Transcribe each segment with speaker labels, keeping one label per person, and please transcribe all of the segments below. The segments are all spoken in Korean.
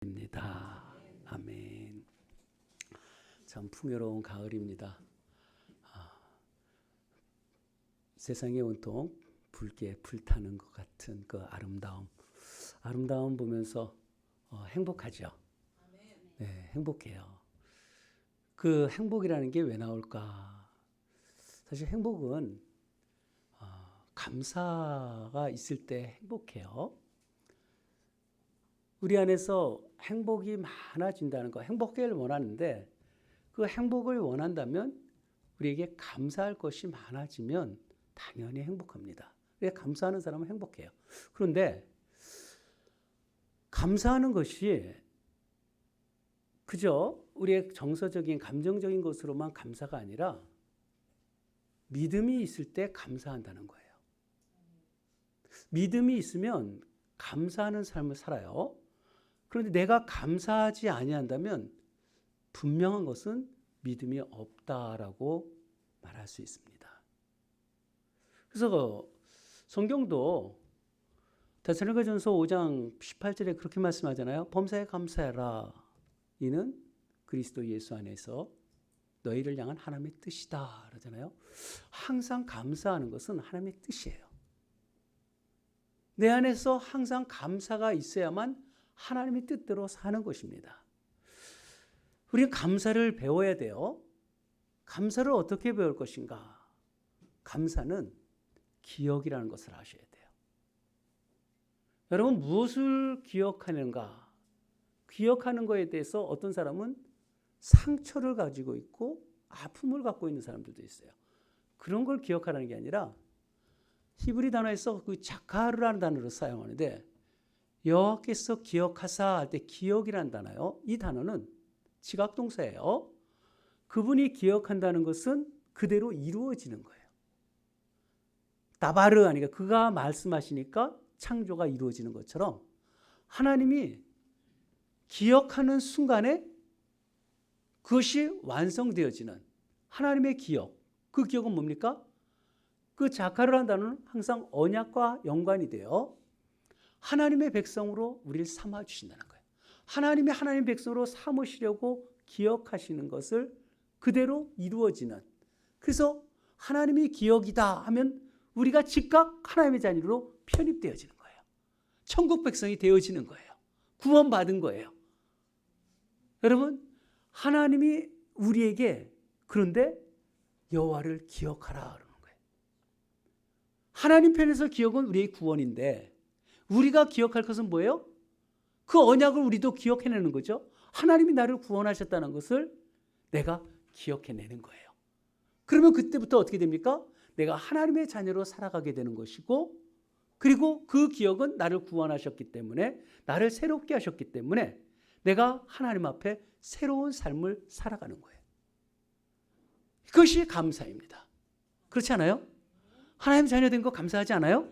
Speaker 1: 입니다. 아멘. 참 풍요로운 가을입니다. 세상에 온통 붉게 불타는 것 같은 그 아름다움 보면서 행복하죠. 네, 행복해요. 그 행복이라는 게 왜 나올까? 사실 행복은 감사가 있을 때 행복해요. 우리 안에서 행복이 많아진다는 거, 행복을 원하는데 그 행복을 원한다면 우리에게 감사할 것이 많아지면 당연히 행복합니다. 감사하는 사람은 행복해요. 그런데 감사하는 것이 그저 우리의 정서적인 감정적인 것으로만 감사가 아니라 믿음이 있을 때 감사한다는 거예요. 믿음이 있으면 감사하는 삶을 살아요. 그런데 내가 감사하지 아니한다면 분명한 것은 믿음이 없다라고 말할 수 있습니다. 그래서 성경도 데살로니가전서 5장 18절에 그렇게 말씀하잖아요. 범사에 감사해라. 이는 그리스도 예수 안에서 너희를 향한 하나님의 뜻이다 그러잖아요. 항상 감사하는 것은 하나님의 뜻이에요. 내 안에서 항상 감사가 있어야만 하나님의 뜻대로 사는 것입니다. 우리는 감사를 배워야 돼요. 감사를 어떻게 배울 것인가? 감사는 기억이라는 것을 아셔야 돼요. 여러분 무엇을 기억하는가? 기억하는 것에 대해서 어떤 사람은 상처를 가지고 있고 아픔을 갖고 있는 사람들도 있어요. 그런 걸 기억하라는 게 아니라 히브리 단어에서 그 자카르라는 단어를 사용하는데 여호와께서 기억하사 할 때 기억이라는 단어요. 이 단어는 지각동사예요. 그분이 기억한다는 것은 그대로 이루어지는 거예요. 다바르 하니까 그가 말씀하시니까 창조가 이루어지는 것처럼 하나님이 기억하는 순간에 그것이 완성되어지는 하나님의 기억. 그 기억은 뭡니까? 그 자카르라는 단어는 항상 언약과 연관이 돼요. 하나님의 백성으로 우리를 삼아주신다는 거예요. 하나님이 하나님의 백성으로 삼으시려고 기억하시는 것을 그대로 이루어지는. 그래서 하나님이 기억이다 하면 우리가 즉각 하나님의 자녀로 편입되어지는 거예요. 천국 백성이 되어지는 거예요. 구원받은 거예요. 여러분 하나님이 우리에게 그런데 여호와를 기억하라 그러는 거예요. 하나님 편에서 기억은 우리의 구원인데 우리가 기억할 것은 뭐예요? 그 언약을 우리도 기억해내는 거죠. 하나님이 나를 구원하셨다는 것을 내가 기억해내는 거예요. 그러면 그때부터 어떻게 됩니까? 내가 하나님의 자녀로 살아가게 되는 것이고 그리고 그 기억은 나를 구원하셨기 때문에 나를 새롭게 하셨기 때문에 내가 하나님 앞에 새로운 삶을 살아가는 거예요. 그것이 감사입니다. 그렇지 않아요? 하나님 자녀 된 거 감사하지 않아요?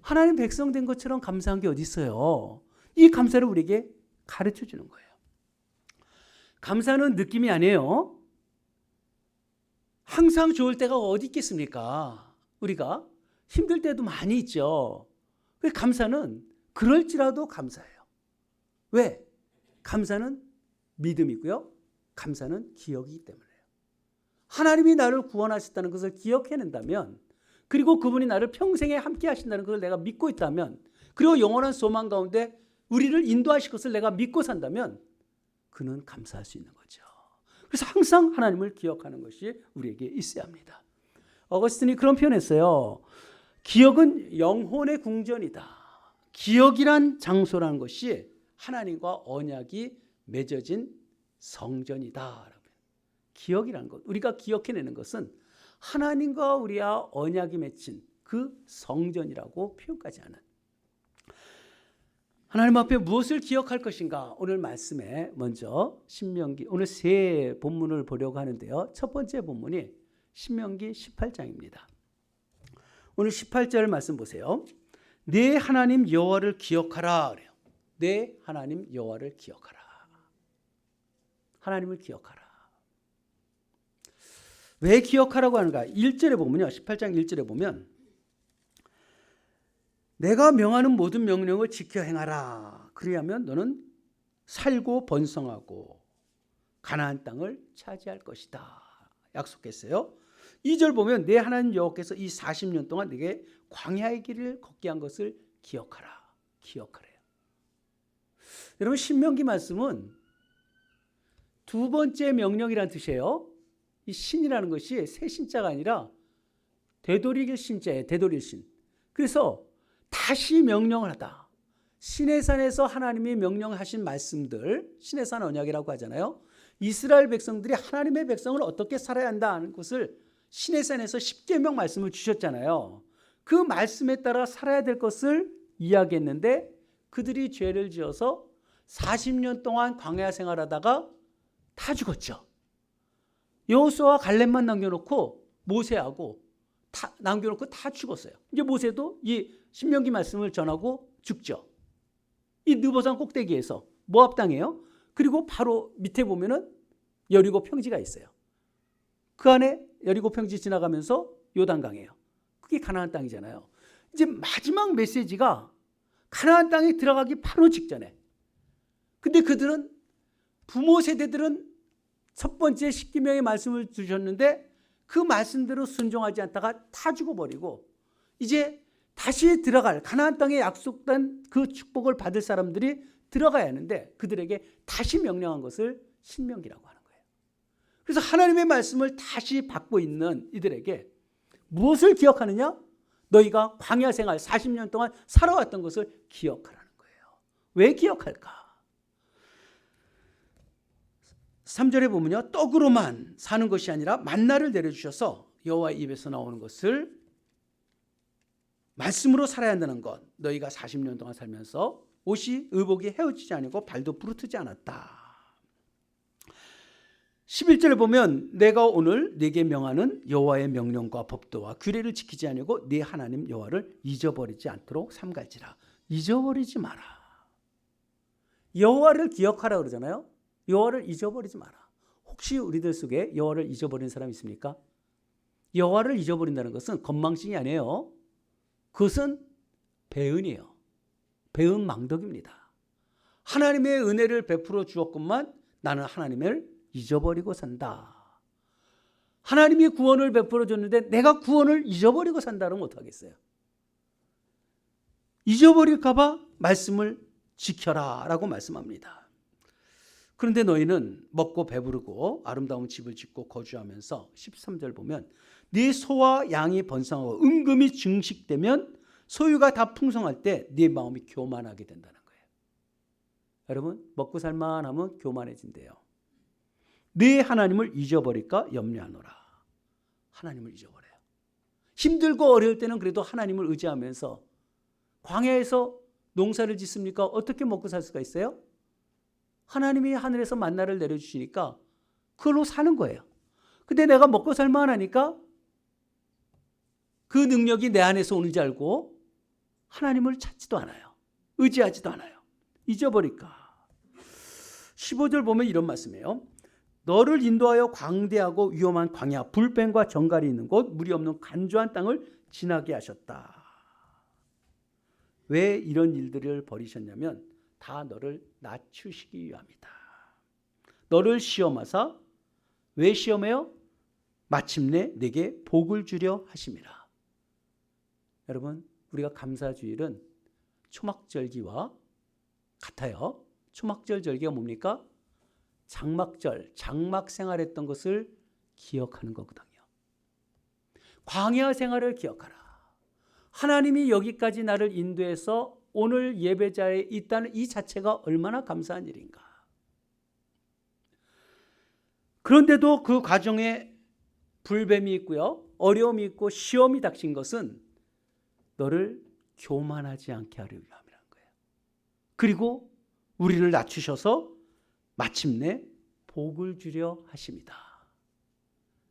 Speaker 1: 하나님 백성 된 것처럼 감사한 게 어디 있어요? 이 감사를 우리에게 가르쳐 주는 거예요. 감사는 느낌이 아니에요. 항상 좋을 때가 어디 있겠습니까? 우리가 힘들 때도 많이 있죠. 감사는 그럴지라도 감사해요. 왜? 감사는 믿음이고요. 감사는 기억이기 때문에요. 하나님이 나를 구원하셨다는 것을 기억해낸다면 그리고 그분이 나를 평생에 함께 하신다는 것을 내가 믿고 있다면 그리고 영원한 소망 가운데 우리를 인도하실 것을 내가 믿고 산다면 그는 감사할 수 있는 거죠. 그래서 항상 하나님을 기억하는 것이 우리에게 있어야 합니다. 어거스틴이 그런 표현했어요. 기억은 영혼의 궁전이다. 기억이란 장소라는 것이 하나님과 언약이 맺어진 성전이다. 기억이라는 것, 우리가 기억해내는 것은 하나님과 우리와 언약이 맺힌 그 성전이라고 표현까지 하는. 하나님 앞에 무엇을 기억할 것인가? 오늘 말씀에 먼저 신명기, 오늘 세 본문을 보려고 하는데요. 첫 번째 본문이 신명기 18장입니다. 오늘 18절 말씀 보세요. 내 하나님 여호와를 기억하라 그래요. 내 하나님 여호와를 기억하라. 하나님을 기억하라. 왜 기억하라고 하는가? 1절에 보면요. 18장 1절에 보면 내가 명하는 모든 명령을 지켜 행하라. 그리하면 너는 살고 번성하고 가나안 땅을 차지할 것이다 약속했어요. 2절 보면 내 하나님 여호와께서 이 40년 동안 내게 광야의 길을 걷게 한 것을 기억하라. 기억하래요. 여러분 신명기 말씀은 두 번째 명령이라는 뜻이에요. 이 신이라는 것이 새 신자가 아니라 되돌릴 신자예요. 되돌릴 신. 그래서 다시 명령을 하다. 시내산에서 하나님이 명령하신 말씀들, 시내산 언약이라고 하잖아요. 이스라엘 백성들이 하나님의 백성을 어떻게 살아야 한다는 것을 시내산에서 십계명 말씀을 주셨잖아요. 그 말씀에 따라 살아야 될 것을 이야기했는데 그들이 죄를 지어서 40년 동안 광야 생활하다가 다 죽었죠. 여호수아와 갈렙만 남겨놓고 모세하고 남겨놓고 다 죽었어요. 이제 모세도 이 신명기 말씀을 전하고 죽죠. 이 느보산 꼭대기에서 모압 땅이에요. 그리고 바로 밑에 보면은 여리고 평지가 있어요. 그 안에 여리고 평지 지나가면서 요단강이에요. 그게 가나안 땅이잖아요. 이제 마지막 메시지가 가나안 땅에 들어가기 바로 직전에. 근데 그들은 부모 세대들은 첫 번째 십계명의 말씀을 주셨는데 그 말씀대로 순종하지 않다가 다 죽어버리고 이제 다시 들어갈 가나안 땅에 약속된 그 축복을 받을 사람들이 들어가야 하는데 그들에게 다시 명령한 것을 신명기라고 하는 거예요. 그래서 하나님의 말씀을 다시 받고 있는 이들에게 무엇을 기억하느냐? 너희가 광야 생활 40년 동안 살아왔던 것을 기억하라는 거예요. 왜 기억할까? 3절에 보면요. 떡으로만 사는 것이 아니라 만나를 내려주셔서 여호와의 입에서 나오는 것을 말씀으로 살아야 한다는 것. 너희가 40년 동안 살면서 옷이 의복이 헤어지지 않고 발도 부르트지 않았다. 11절에 보면 내가 오늘 네게 명하는 여호와의 명령과 법도와 규례를 지키지 아니하고 네 하나님 여호와를 잊어버리지 않도록 삼갈지라. 잊어버리지 마라. 여호와를 기억하라 그러잖아요. 여호와를 잊어버리지 마라. 혹시 우리들 속에 여호와를 잊어버린 사람 있습니까? 여호와를 잊어버린다는 것은 건망증이 아니에요. 그것은 배은이에요. 배은망덕입니다. 하나님의 은혜를 베풀어 주었건만 나는 하나님을 잊어버리고 산다. 하나님이 구원을 베풀어 줬는데 내가 구원을 잊어버리고 산다면 어떡하겠어요? 잊어버릴까 봐 말씀을 지켜라 라고 말씀합니다. 그런데 너희는 먹고 배부르고 아름다운 집을 짓고 거주하면서 13절 보면 네 소와 양이 번성하고 은금이 증식되면 소유가 다 풍성할 때 네 마음이 교만하게 된다는 거예요. 여러분 먹고 살만하면 교만해진대요. 네 하나님을 잊어버릴까 염려하노라. 하나님을 잊어버려요. 힘들고 어려울 때는 그래도 하나님을 의지하면서 광야에서 농사를 짓습니까? 어떻게 먹고 살 수가 있어요? 하나님이 하늘에서 만나를 내려주시니까 그걸로 사는 거예요. 근데 내가 먹고 살만하니까 그 능력이 내 안에서 오는지 알고 하나님을 찾지도 않아요. 의지하지도 않아요. 잊어버릴까. 15절 보면 이런 말씀이에요. 너를 인도하여 광대하고 위험한 광야, 불뱀과 정갈이 있는 곳, 물이 없는 간조한 땅을 지나게 하셨다. 왜 이런 일들을 벌이셨냐면 다 너를 낮추시기 위함이다. 너를 시험하사 왜 시험해요? 마침내 내게 복을 주려 하심이라. 여러분 우리가 감사주일은 초막절기와 같아요. 초막절 절기가 뭡니까? 장막절, 장막 생활했던 것을 기억하는 거거든요. 광야 생활을 기억하라. 하나님이 여기까지 나를 인도해서 오늘 예배자에 있다는 이 자체가 얼마나 감사한 일인가. 그런데도 그 과정에 불뱀이 있고요. 어려움이 있고 시험이 닥친 것은 너를 교만하지 않게 하려 함이라는 거예요. 그리고 우리를 낮추셔서 마침내 복을 주려 하십니다.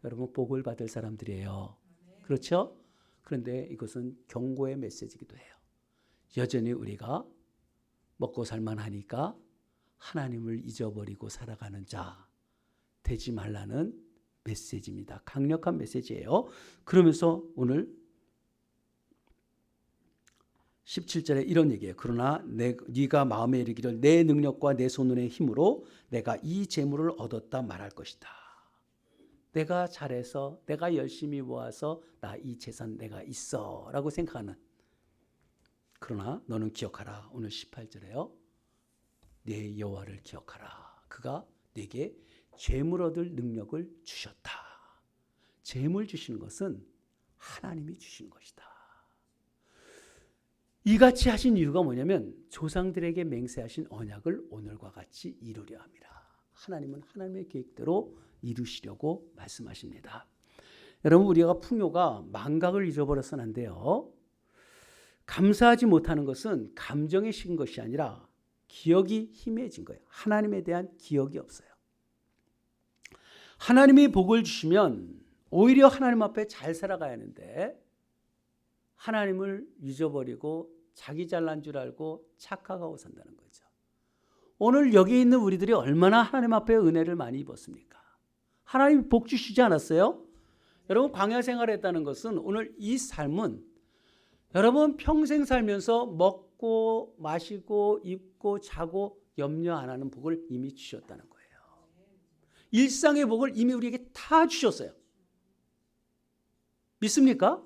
Speaker 1: 여러분 복을 받을 사람들이에요. 그렇죠? 그런데 이것은 경고의 메시지이기도 해요. 여전히 우리가 먹고 살만하니까 하나님을 잊어버리고 살아가는 자 되지 말라는 메시지입니다. 강력한 메시지예요. 그러면서 오늘 17절에 이런 얘기예요. 그러나 네가 마음에 이르기를 내 능력과 내 손의 힘으로 내가 이 재물을 얻었다 말할 것이다. 내가 잘해서 내가 열심히 모아서 나 이 재산 내가 있어 라고 생각하는. 그러나 너는 기억하라. 오늘 18절에요. 내 여호와를 기억하라. 그가 네게 재물 얻을 능력을 주셨다. 재물 주시는 것은 하나님이 주신 것이다. 이같이 하신 이유가 뭐냐면 조상들에게 맹세하신 언약을 오늘과 같이 이루려 함이라. 하나님은 하나님의 계획대로 이루시려고 말씀하십니다. 여러분, 우리가 풍요가 망각을 잊어버려서는 안 돼요. 감사하지 못하는 것은 감정이 식은 것이 아니라 기억이 희미해진 거예요. 하나님에 대한 기억이 없어요. 하나님이 복을 주시면 오히려 하나님 앞에 잘 살아가야 하는데 하나님을 잊어버리고 자기 잘난 줄 알고 착각하고 산다는 거죠. 오늘 여기 있는 우리들이 얼마나 하나님 앞에 은혜를 많이 입었습니까? 하나님 복 주시지 않았어요? 여러분, 광야 생활했다는 것은 오늘 이 삶은 여러분 평생 살면서 먹고 마시고 입고 자고 염려 안 하는 복을 이미 주셨다는 거예요. 일상의 복을 이미 우리에게 다 주셨어요. 믿습니까?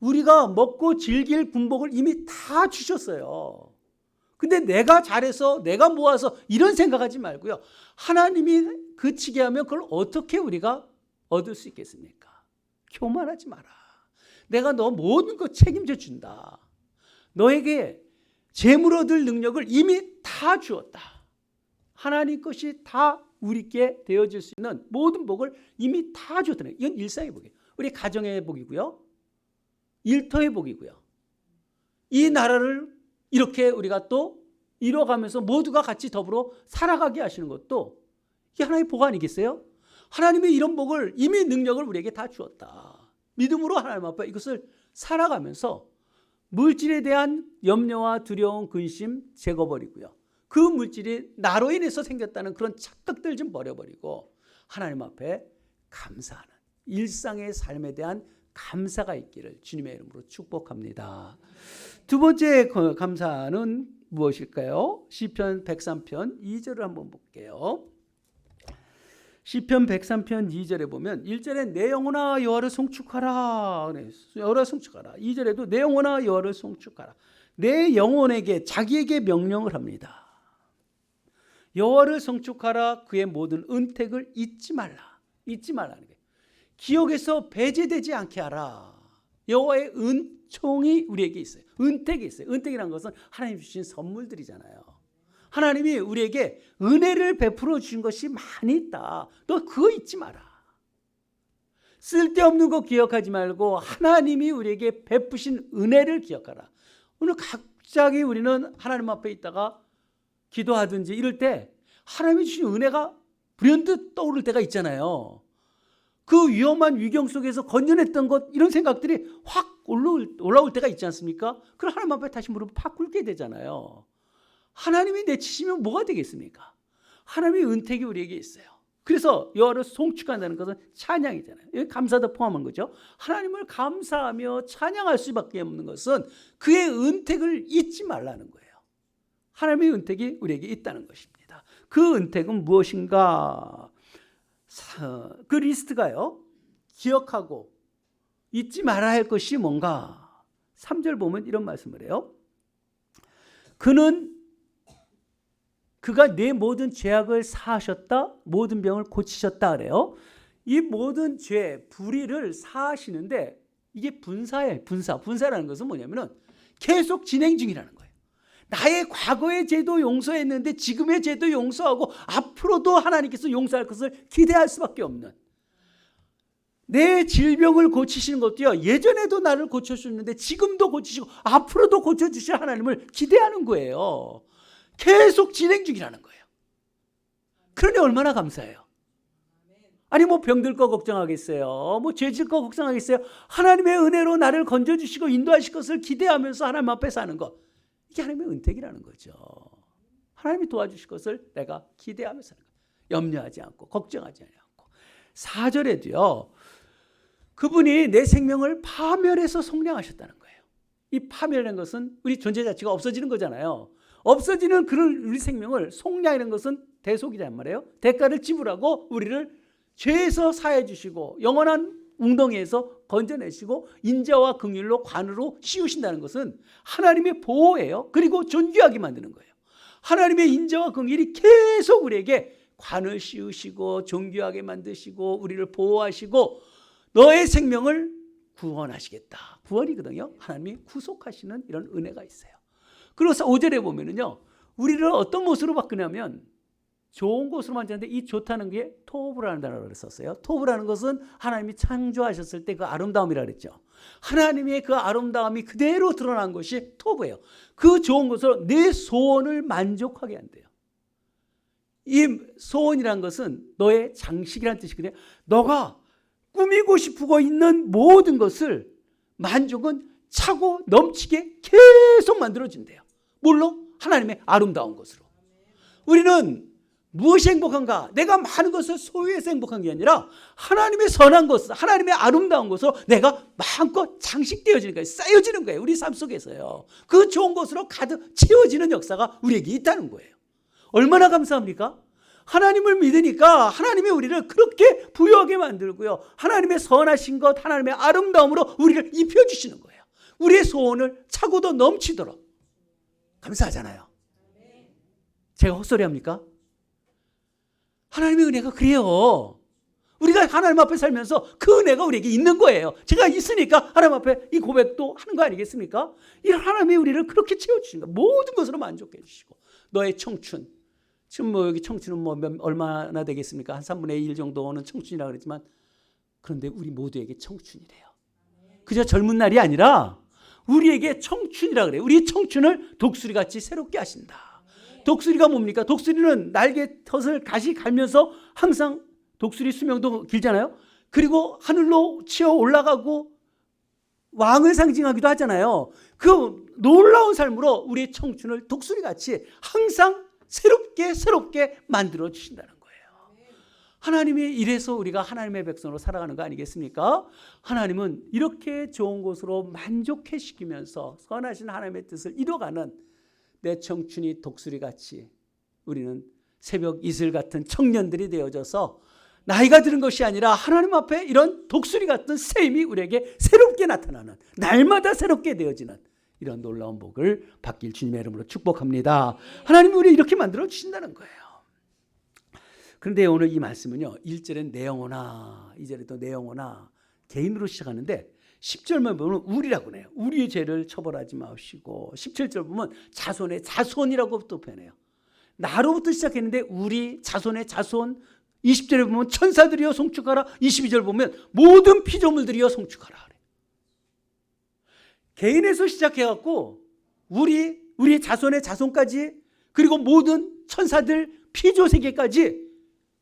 Speaker 1: 우리가 먹고 즐길 군복을 이미 다 주셨어요. 근데 내가 잘해서 내가 모아서 이런 생각하지 말고요. 하나님이 그치게 하면 그걸 어떻게 우리가 얻을 수 있겠습니까? 교만하지 마라. 내가 너 모든 것 책임져 준다. 너에게 재물 얻을 능력을 이미 다 주었다. 하나님 것이 다 우리께 되어질 수 있는 모든 복을 이미 다 주었다. 이건 일상의 복이에요. 우리 가정의 복이고요. 일터의 복이고요. 이 나라를 이렇게 우리가 또 이뤄가면서 모두가 같이 더불어 살아가게 하시는 것도 이게 하나님의 복 아니겠어요? 하나님이 이런 복을 이미 능력을 우리에게 다 주었다. 믿음으로 하나님 앞에 이것을 살아가면서 물질에 대한 염려와 두려움, 근심 제거버리고요. 그 물질이 나로 인해서 생겼다는 그런 착각들 좀 버려버리고 하나님 앞에 감사하는 일상의 삶에 대한 감사가 있기를 주님의 이름으로 축복합니다. 두 번째 감사는 무엇일까요? 시편 103편 2절을 한번 볼게요. 시편 103편 2절에 보면 1절에 내 영혼아 여호와를 송축하라. 여호와를 송축하라. 2절에도 내 영혼아 여호와를 송축하라. 내 영혼에게 자기에게 명령을 합니다. 여호와를 송축하라. 그의 모든 은택을 잊지 말라. 잊지 말라는 거예요. 기억에서 배제되지 않게 하라. 여호와의 은총이 우리에게 있어요. 은택이 있어요. 은택이라는 것은 하나님 주신 선물들이잖아요. 하나님이 우리에게 은혜를 베풀어 주신 것이 많이 있다. 너 그거 잊지 마라. 쓸데없는 거 기억하지 말고 하나님이 우리에게 베푸신 은혜를 기억하라. 오늘 갑자기 우리는 하나님 앞에 있다가 기도하든지 이럴 때 하나님이 주신 은혜가 불현듯 떠오를 때가 있잖아요. 그 위험한 위경 속에서 건져냈던 것 이런 생각들이 확 올라올 때가 있지 않습니까? 그럼 하나님 앞에 다시 무릎을 팍 꿇게 되잖아요. 하나님이 내치시면 뭐가 되겠습니까? 하나님의 은택이 우리에게 있어요. 그래서 여호와를 송축한다는 것은 찬양이잖아요. 여기 감사도 포함한 거죠. 하나님을 감사하며 찬양할 수밖에 없는 것은 그의 은택을 잊지 말라는 거예요. 하나님의 은택이 우리에게 있다는 것입니다. 그 은택은 무엇인가? 그 리스트가요. 기억하고 잊지 말아야 할 것이 뭔가? 3절 보면 이런 말씀을 해요. 그가 내 모든 죄악을 사하셨다. 모든 병을 고치셨다 그래요. 이 모든 죄, 불의를 사하시는데 이게 분사예요. 분사라는 것은 뭐냐면은 계속 진행 중이라는 거예요. 나의 과거의 죄도 용서했는데 지금의 죄도 용서하고 앞으로도 하나님께서 용서할 것을 기대할 수밖에 없는, 내 질병을 고치시는 것도요, 예전에도 나를 고쳐주셨는데 지금도 고치시고 앞으로도 고쳐주실 하나님을 기대하는 거예요. 계속 진행 중이라는 거예요. 그러니 얼마나 감사해요. 아니 뭐 병들 거 걱정하겠어요? 뭐 죄질 거 걱정하겠어요? 하나님의 은혜로 나를 건져주시고 인도하실 것을 기대하면서 하나님 앞에 사는 것, 이게 하나님의 은택이라는 거죠. 하나님이 도와주실 것을 내가 기대하면서 사는 거예요. 염려하지 않고 걱정하지 않고. 4절에도요. 그분이 내 생명을 파멸해서 속량하셨다는 거예요. 이 파멸이라는 것은 우리 존재 자체가 없어지는 거잖아요. 없어지는 그런 우리 생명을 속량이라는 것은 대속이란 말이에요. 대가를 지불하고 우리를 죄에서 사해 주시고 영원한 웅덩이에서 건져내시고 인자와 긍휼로 관으로 씌우신다는 것은 하나님의 보호예요. 그리고 존귀하게 만드는 거예요. 하나님의 인자와 긍휼이 계속 우리에게 관을 씌우시고 존귀하게 만드시고 우리를 보호하시고 너의 생명을 구원하시겠다. 구원이거든요. 하나님이 구속하시는 이런 은혜가 있어요. 그래서 5절에 보면은요, 우리를 어떤 모습으로 바꾸냐면 좋은 곳으로 만드는데 이 좋다는 게 토브라는 단어를 썼어요. 토브라는 것은 하나님이 창조하셨을 때 그 아름다움이라 그랬죠. 하나님의 그 아름다움이 그대로 드러난 것이 토브예요. 그 좋은 것으로 내 소원을 만족하게 한대요. 이 소원이란 것은 너의 장식이라는 뜻이거든요. 너가 꾸미고 싶고 있는 모든 것을 만족은 차고 넘치게 계속 만들어진대요. 뭘로? 하나님의 아름다운 것으로. 우리는 무엇이 행복한가? 내가 많은 것을 소유해서 행복한 게 아니라 하나님의 선한 것, 하나님의 아름다운 것으로 내가 마음껏 장식되어지는 거예요. 쌓여지는 거예요. 우리 삶 속에서요. 그 좋은 것으로 가득 채워지는 역사가 우리에게 있다는 거예요. 얼마나 감사합니까? 하나님을 믿으니까 하나님이 우리를 그렇게 부유하게 만들고요. 하나님의 선하신 것, 하나님의 아름다움으로 우리를 입혀주시는 거예요. 우리의 소원을 차고도 넘치도록. 감사하잖아요. 제가 헛소리합니까? 하나님의 은혜가 그래요. 우리가 하나님 앞에 살면서 그 은혜가 우리에게 있는 거예요. 제가 있으니까 하나님 앞에 이 고백도 하는 거 아니겠습니까? 이 하나님이 우리를 그렇게 채워주시는 거예요. 모든 것으로 만족해 주시고 너의 청춘, 지금 뭐 여기 청춘은 뭐 얼마나 되겠습니까? 한 3분의 1 정도는 청춘이라고 그랬지만 그런데 우리 모두에게 청춘이래요. 그저 젊은 날이 아니라 우리에게 청춘이라고 그래요. 우리의 청춘을 독수리같이 새롭게 하신다. 독수리가 뭡니까? 독수리는 날개 덫을 가시 갈면서 항상 독수리 수명도 길잖아요. 그리고 하늘로 치어 올라가고 왕을 상징하기도 하잖아요. 그 놀라운 삶으로 우리의 청춘을 독수리같이 항상 새롭게 만들어 주신다는 거예요. 하나님이 이래서 우리가 하나님의 백성으로 살아가는 거 아니겠습니까? 하나님은 이렇게 좋은 곳으로 만족해 시키면서 선하신 하나님의 뜻을 이뤄가는 내 청춘이 독수리같이 우리는 새벽 이슬 같은 청년들이 되어져서 나이가 드는 것이 아니라 하나님 앞에 이런 독수리 같은 샘이 우리에게 새롭게 나타나는 날마다 새롭게 되어지는 이런 놀라운 복을 받길 주님의 이름으로 축복합니다. 하나님이 우리 이렇게 만들어 주신다는 거예요. 그런데 오늘 이 말씀은요, 1절엔 내 영혼아, 2절에 내 영혼아 개인으로 시작하는데 10절만 보면 우리라고 해요. 우리의 죄를 처벌하지 마시고 17절 보면 자손의 자손이라고 또 표현해요. 나로부터 시작했는데 우리 자손의 자손. 20절에 보면 천사들이여 송축하라. 22절 보면 모든 피조물들이여 송축하라. 개인에서 시작해갖고 우리의 자손의 자손까지 그리고 모든 천사들 피조세계까지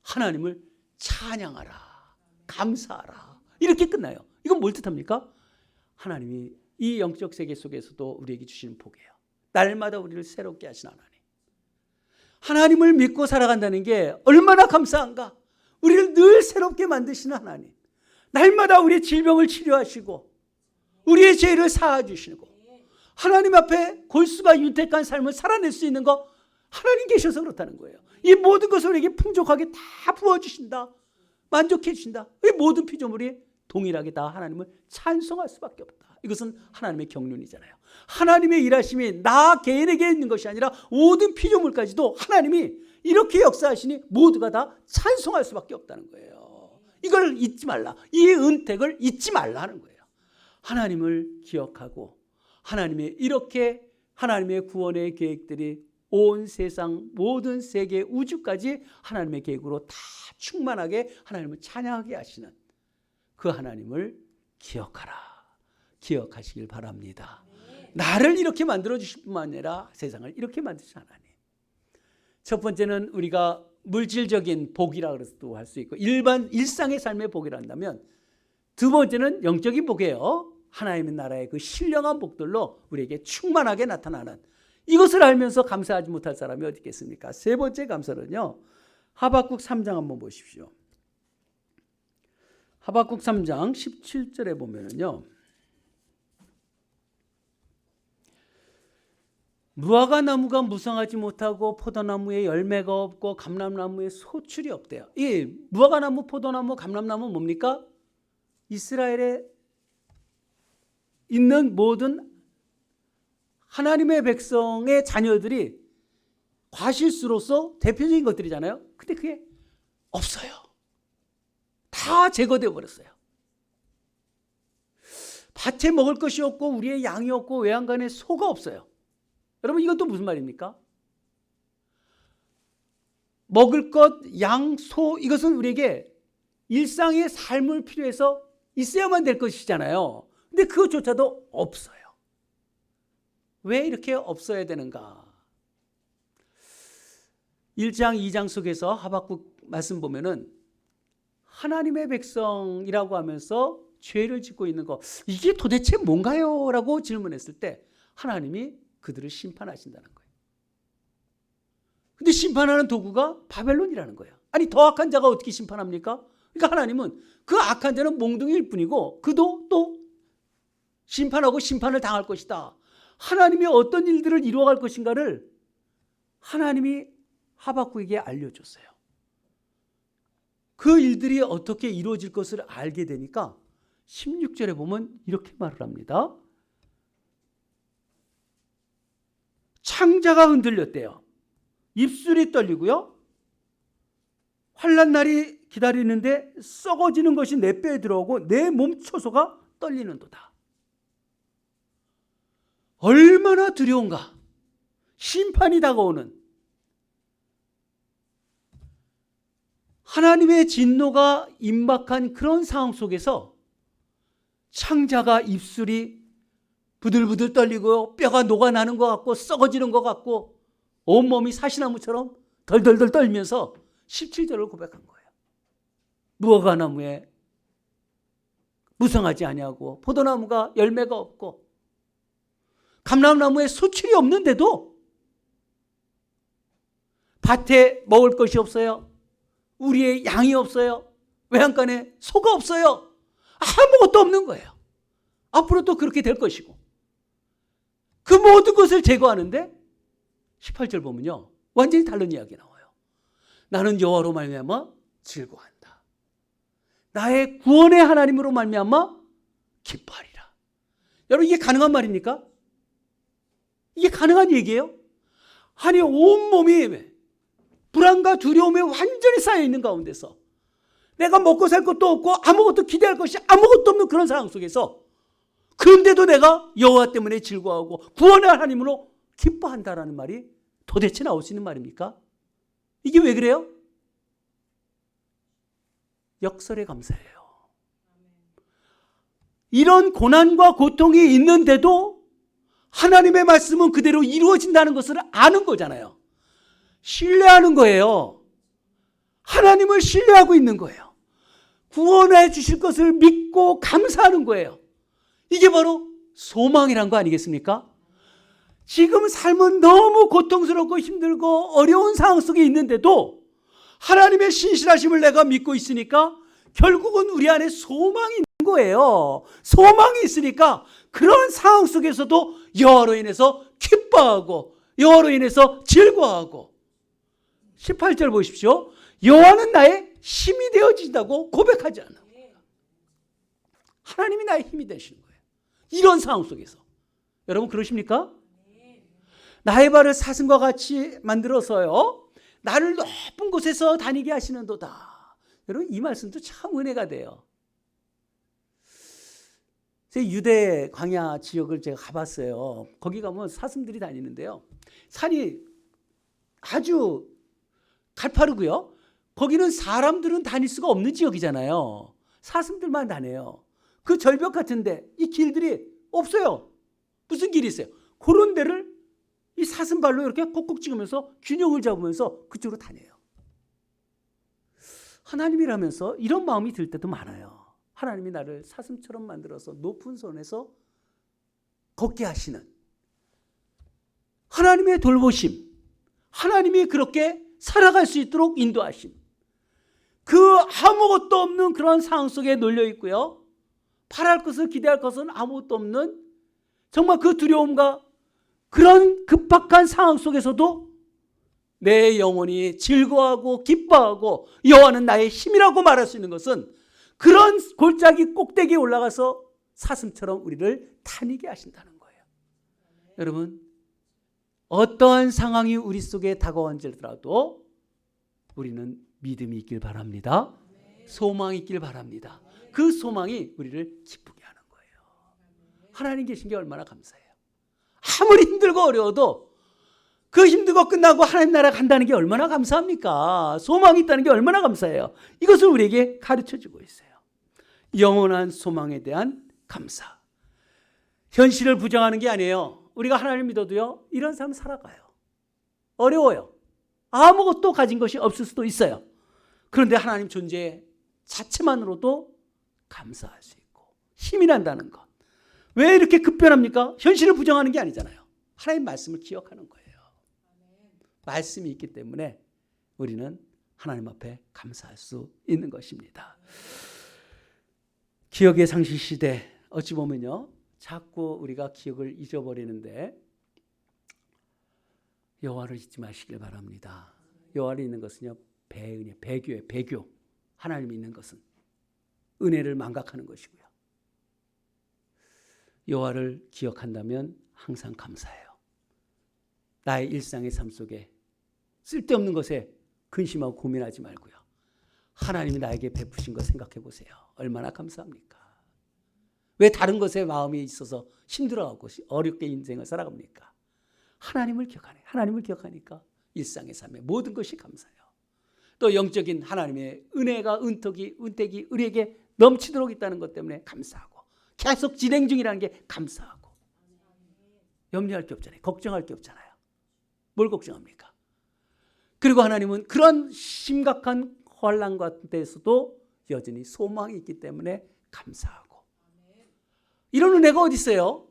Speaker 1: 하나님을 찬양하라, 감사하라 이렇게 끝나요. 이건 뭘 뜻합니까? 하나님이 이 영적 세계 속에서도 우리에게 주시는 복이에요. 날마다 우리를 새롭게 하신 하나님. 하나님을 믿고 살아간다는 게 얼마나 감사한가. 우리를 늘 새롭게 만드시는 하나님. 날마다 우리의 질병을 치료하시고 우리의 죄를 사하주시고 하나님 앞에 골수가 윤택한 삶을 살아낼 수 있는 거 하나님 계셔서 그렇다는 거예요. 이 모든 것을 우리에게 풍족하게 다 부어주신다. 만족해 주신다. 이 모든 피조물이 동일하게 다 하나님을 찬송할 수밖에 없다. 이것은 하나님의 경륜이잖아요. 하나님의 일하심이 나 개인에게 있는 것이 아니라 모든 피조물까지도 하나님이 이렇게 역사하시니 모두가 다 찬송할 수밖에 없다는 거예요. 이걸 잊지 말라. 이 은택을 잊지 말라는 거예요. 하나님을 기억하고 하나님의 이렇게 하나님의 구원의 계획들이 온 세상 모든 세계 우주까지 하나님의 계획으로 다 충만하게 하나님을 찬양하게 하시는 그 하나님을 기억하시길 바랍니다. 나를 이렇게 만들어 주실 뿐만 아니라 세상을 이렇게 만드신 하나님. 첫 번째는 우리가 물질적인 복이라 그래서도 할 수 있고 일상의 삶의 복이라 한다면 두 번째는 영적인 복이에요. 하나님의 나라의 그 신령한 복들로 우리에게 충만하게 나타나는 이것을 알면서 감사하지 못할 사람이 어디 있겠습니까? 세 번째 감사는요. 하박국 3장 한번 보십시오. 하박국 3장 17절에 보면은요. 무화과 나무가 무성하지 못하고 포도나무에 열매가 없고 감람나무에 소출이 없대요. 이 무화과 나무, 포도나무, 감람나무 뭡니까? 이스라엘에 있는 모든 하나님의 백성의 자녀들이 과실수로서 대표적인 것들이잖아요. 근데 그게 없어요. 다 제거되어 버렸어요. 밭에 먹을 것이 없고 우리의 양이 없고 외양간에 소가 없어요. 여러분, 이건 또 무슨 말입니까? 먹을 것, 양, 소, 이것은 우리에게 일상의 삶을 필요해서 있어야만 될 것이잖아요. 근데 그것조차도 없어요. 왜 이렇게 없어야 되는가? 1장, 2장 속에서 하박국 말씀 보면은 하나님의 백성이라고 하면서 죄를 짓고 있는 거, 이게 도대체 뭔가요? 라고 질문했을 때 하나님이 그들을 심판하신다는 거예요. 근데 심판하는 도구가 바벨론이라는 거예요. 아니, 더 악한 자가 어떻게 심판합니까? 그러니까 하나님은 그 악한 자는 몽둥이일 뿐이고 그도 또 심판하고 심판을 당할 것이다. 하나님이 어떤 일들을 이루어갈 것인가를 하나님이 하박국에게 알려줬어요. 그 일들이 어떻게 이루어질 것을 알게 되니까 16절에 보면 이렇게 말을 합니다. 창자가 흔들렸대요. 입술이 떨리고요. 환난 날이 기다리는데 썩어지는 것이 내 뼈에 들어오고 내 몸 초소가 떨리는도다. 얼마나 두려운가. 심판이 다가오는 하나님의 진노가 임박한 그런 상황 속에서 창자가 입술이 부들부들 떨리고 뼈가 녹아나는 것 같고 썩어지는 것 같고 온몸이 사시나무처럼 덜덜덜 떨면서 17절을 고백한 거예요. 무화과 나무에 무성하지 아니하고 포도나무가 열매가 없고 감람나무에 소출이 없는데도 밭에 먹을 것이 없어요. 우리의 양이 없어요. 외양간에 소가 없어요. 아무것도 없는 거예요. 앞으로 또 그렇게 될 것이고 그 모든 것을 제거하는데 18절 보면요, 완전히 다른 이야기 나와요. 나는 여호와로 말미암아 즐거워한다. 나의 구원의 하나님으로 말미암아 기뻐하리라. 여러분, 이게 가능한 말입니까? 이게 가능한 얘기예요? 아니, 온몸이 불안과 두려움에 완전히 쌓여 있는 가운데서 내가 먹고 살 것도 없고 아무것도 기대할 것이 아무것도 없는 그런 상황 속에서, 그런데도 내가 여호와 때문에 즐거워하고 구원의 하나님으로 기뻐한다라는 말이 도대체 나올 수 있는 말입니까? 이게 왜 그래요? 역설에 감사해요. 이런 고난과 고통이 있는데도 하나님의 말씀은 그대로 이루어진다는 것을 아는 거잖아요. 신뢰하는 거예요. 하나님을 신뢰하고 있는 거예요. 구원해 주실 것을 믿고 감사하는 거예요. 이게 바로 소망이란 거 아니겠습니까? 지금 삶은 너무 고통스럽고 힘들고 어려운 상황 속에 있는데도 하나님의 신실하심을 내가 믿고 있으니까 결국은 우리 안에 소망이 있는 거예요. 소망이 있으니까 그런 상황 속에서도 여호와로 인해서 기뻐하고 여호와로 인해서 즐거워하고. 18절 보십시오. 여호와는 나의 힘이 되어진다고 고백하지 않아. 하나님이 나의 힘이 되시는 거예요. 이런 상황 속에서. 여러분, 그러십니까? 나의 발을 사슴과 같이 만들어서요, 나를 높은 곳에서 다니게 하시는도다. 여러분, 이 말씀도 참 은혜가 돼요. 제 유대 광야 지역을 제가 가봤어요. 거기 가면 사슴들이 다니는데요, 산이 아주 가파르고요, 거기는 사람들은 다닐 수가 없는 지역이잖아요. 사슴들만 다녀요. 그 절벽 같은데 이 길들이 없어요. 무슨 길이 있어요? 그런 데를 이 사슴발로 이렇게 콕콕 찍으면서 균형을 잡으면서 그쪽으로 다녀요. 하나님이라면서 이런 마음이 들 때도 많아요. 하나님이 나를 사슴처럼 만들어서 높은 손에서 걷게 하시는 하나님의 돌보심, 하나님이 그렇게 살아갈 수 있도록 인도하심, 그 아무것도 없는 그런 상황 속에 놓여 있고요, 바랄 것을 기대할 것은 아무것도 없는 정말 그 두려움과 그런 급박한 상황 속에서도 내 영혼이 즐거워하고 기뻐하고 여호와는 나의 힘이라고 말할 수 있는 것은 그런 골짜기 꼭대기에 올라가서 사슴처럼 우리를 타니게 하신다는 거예요. 여러분, 어떠한 상황이 우리 속에 다가온지라도 우리는 믿음이 있길 바랍니다. 소망이 있길 바랍니다. 그 소망이 우리를 기쁘게 하는 거예요. 하나님 계신 게 얼마나 감사해요. 아무리 힘들고 어려워도 그 힘들고 끝나고 하나님 나라 간다는 게 얼마나 감사합니까? 소망이 있다는 게 얼마나 감사해요. 이것을 우리에게 가르쳐주고 있어요. 영원한 소망에 대한 감사. 현실을 부정하는 게 아니에요. 우리가 하나님을 믿어도요, 이런 삶 살아가요. 어려워요. 아무것도 가진 것이 없을 수도 있어요. 그런데 하나님 존재 자체만으로도 감사할 수 있고 힘이 난다는 것. 왜 이렇게 급변합니까? 현실을 부정하는 게 아니잖아요. 하나님 말씀을 기억하는 거예요. 말씀이 있기 때문에 우리는 하나님 앞에 감사할 수 있는 것입니다. 기억의 상실 시대, 어찌 보면요, 자꾸 우리가 기억을 잊어버리는데 여호와를 잊지 마시길 바랍니다. 여호와를 잊는 것은요, 배은혜, 배교예요. 배교. 하나님을 잊는 것은 은혜를 망각하는 것이고요. 여호와를 기억한다면 항상 감사해요. 나의 일상의 삶 속에 쓸데없는 것에 근심하고 고민하지 말고요. 하나님이 나에게 베푸신 것 생각해 보세요. 얼마나 감사합니까? 왜 다른 것에 마음이 있어서 힘들어하고 어렵게 인생을 살아갑니까? 하나님을 기억하네. 하나님을 기억하니까 일상의 삶에 모든 것이 감사해요. 또 영적인 하나님의 은혜가 은택이 우리에게 넘치도록 있다는 것 때문에 감사하고 계속 진행 중이라는 게 감사하고 염려할 게 없잖아요. 걱정할 게 없잖아요. 뭘 걱정합니까? 그리고 하나님은 그런 심각한 환난 가운데서도 여전히 소망이 있기 때문에 감사하고 이런 은혜가 어디 있어요?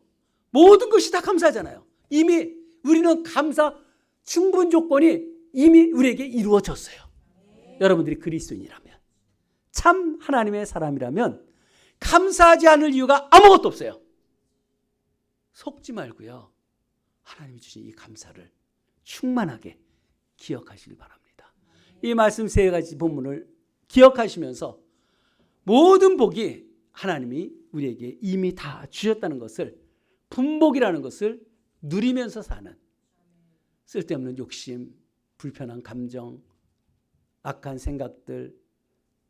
Speaker 1: 모든 것이 다 감사하잖아요. 이미 우리는 감사 충분 조건이 이미 우리에게 이루어졌어요. 여러분들이 그리스도인이라면 참 하나님의 사람이라면 감사하지 않을 이유가 아무것도 없어요. 속지 말고요. 하나님이 주신 이 감사를 충만하게 기억하시길 바랍니다. 이 말씀 세 가지 본문을 기억하시면서 모든 복이 하나님이 우리에게 이미 다 주셨다는 것을, 분복이라는 것을 누리면서 사는, 쓸데없는 욕심, 불편한 감정, 악한 생각들,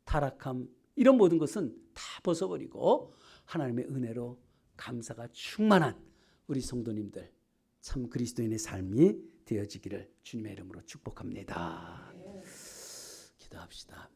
Speaker 1: 타락함, 이런 모든 것은 다 벗어버리고 하나님의 은혜로 감사가 충만한 우리 성도님들, 참 그리스도인의 삶이 되어지기를 주님의 이름으로 축복합니다. 기도합시다.